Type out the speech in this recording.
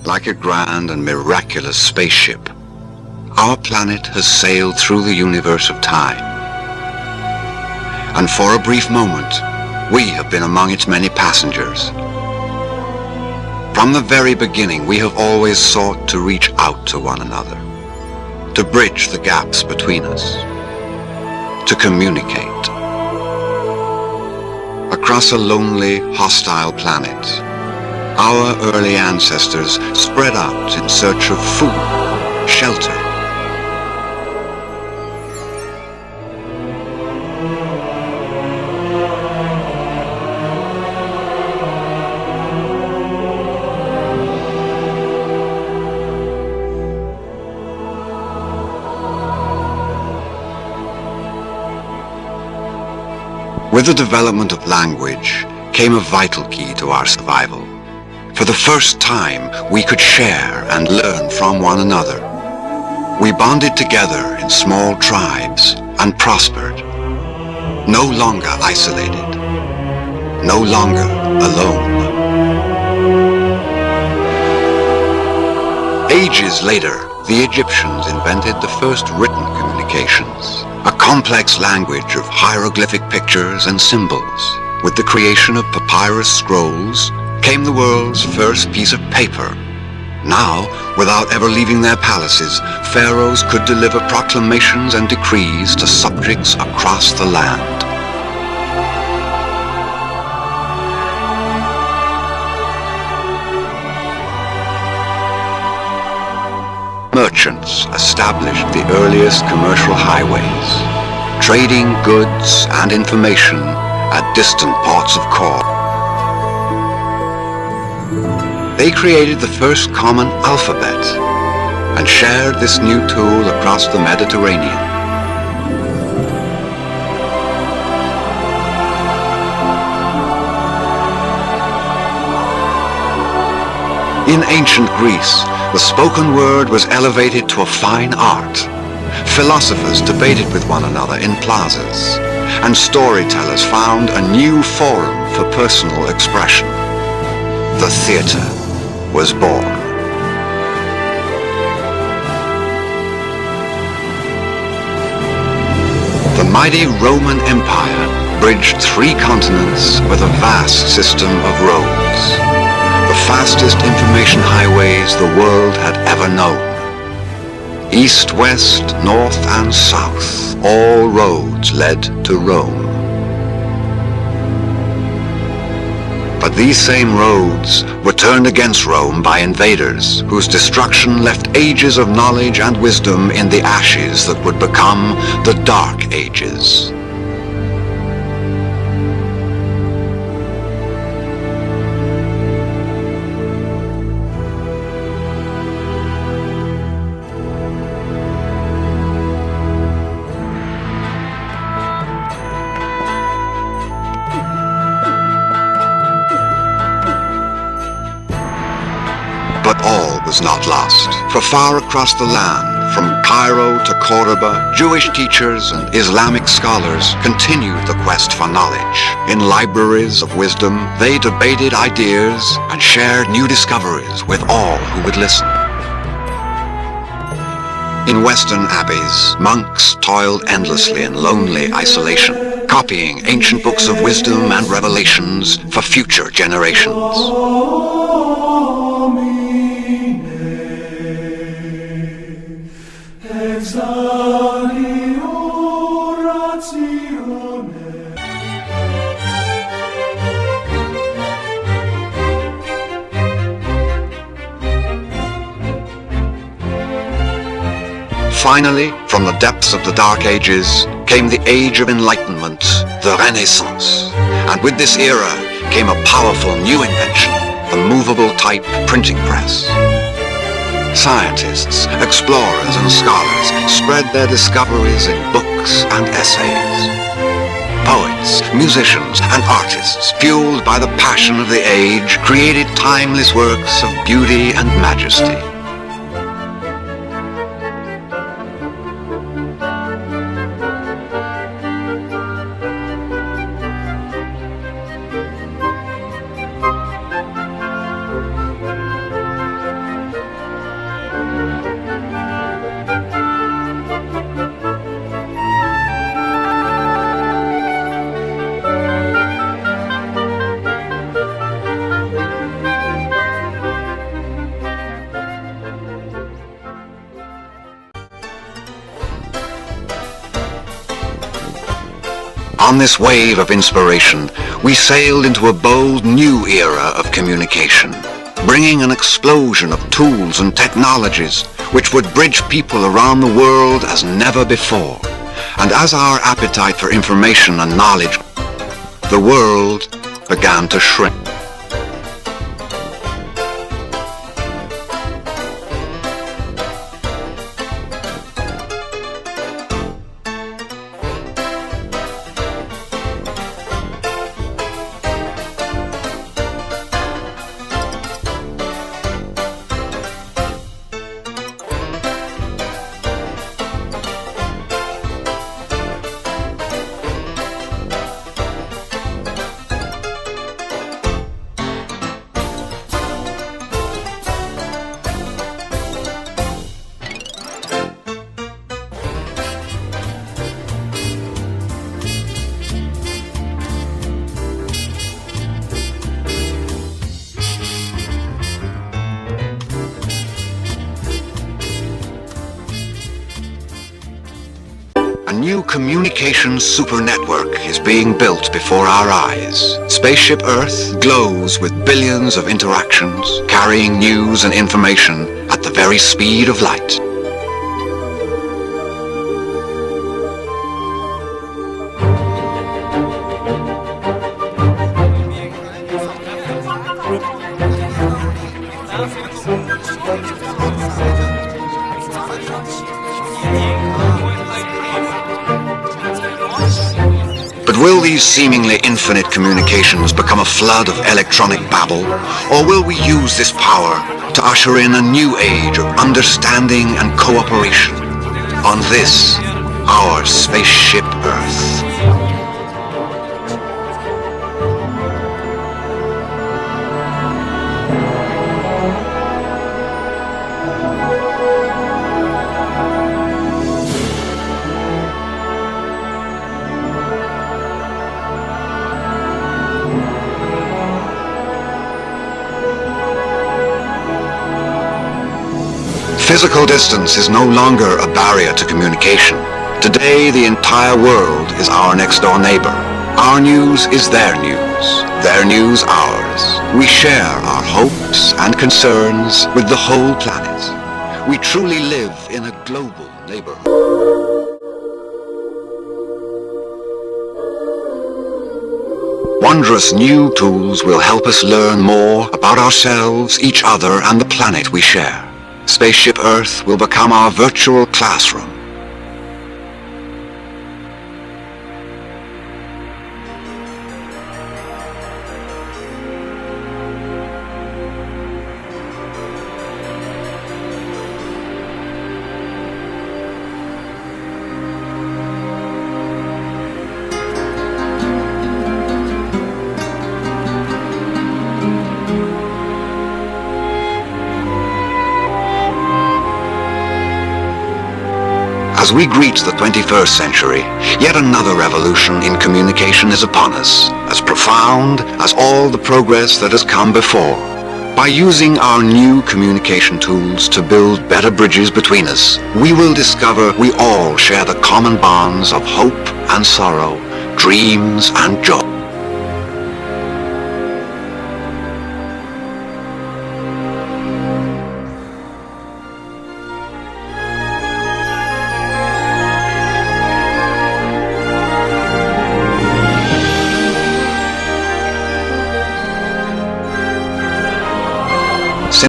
Like a grand and miraculous spaceship, our planet has sailed through the universe of time. And for a brief moment, we have been among its many passengers. From the very beginning, we have always sought to reach out to one another, to bridge the gaps between us, to communicate. Across a lonely, hostile planet, our early ancestors spread out in search of food, shelter. With the development of language came a vital key to our survival. For the first time, we could share and learn from one another. We bonded together in small tribes and prospered, no longer isolated, no longer alone. Ages later, the Egyptians invented the first written communications, a complex language of hieroglyphic pictures and symbols. With the creation of papyrus scrolls came the world's first piece of paper. Now, without ever leaving their palaces, pharaohs could deliver proclamations and decrees to subjects across the land. Merchants established the earliest commercial highways, trading goods and information at distant ports of call. They created the first common alphabet and shared this new tool across the Mediterranean. In ancient Greece, the spoken word was elevated to a fine art. Philosophers debated with one another in plazas, and storytellers found a new forum for personal expression. The theater was born. The mighty Roman Empire bridged 3 continents with a vast system of roads, the fastest information highways the world had ever known. East, west, north, and south, all roads led to Rome. But these same roads were turned against Rome by invaders, whose destruction left ages of knowledge and wisdom in the ashes that would become the Dark Ages. But all was not lost, for far across the land, from Cairo to Cordoba, Jewish teachers and Islamic scholars continued the quest for knowledge. In libraries of wisdom, they debated ideas and shared new discoveries with all who would listen. In Western abbeys, monks toiled endlessly in lonely isolation, copying ancient books of wisdom and revelations for future generations. Finally, from the depths of the Dark Ages, came the Age of Enlightenment, the Renaissance. And with this era came a powerful new invention, the movable type printing press. Scientists, explorers, and scholars spread their discoveries in books and essays. Poets, musicians, and artists, fueled by the passion of the age, created timeless works of beauty and majesty. On this wave of inspiration, we sailed into a bold new era of communication, bringing an explosion of tools and technologies which would bridge people around the world as never before. And as our appetite for information and knowledge, the world began to shrink. A new communications super network is being built before our eyes. Spaceship Earth glows with billions of interactions, carrying news and information at the very speed of light. But will these seemingly infinite communications become a flood of electronic babble, or will we use this power to usher in a new age of understanding and cooperation on this, our Spaceship Earth? Physical distance is no longer a barrier to communication. Today, the entire world is our next-door neighbor. Our news is their news ours. We share our hopes and concerns with the whole planet. We truly live in a global neighborhood. Wondrous new tools will help us learn more about ourselves, each other, and the planet we share. Spaceship Earth will become our virtual classroom. As we greet the 21st century, yet another revolution in communication is upon us, as profound as all the progress that has come before. By using our new communication tools to build better bridges between us, we will discover we all share the common bonds of hope and sorrow, dreams and joy.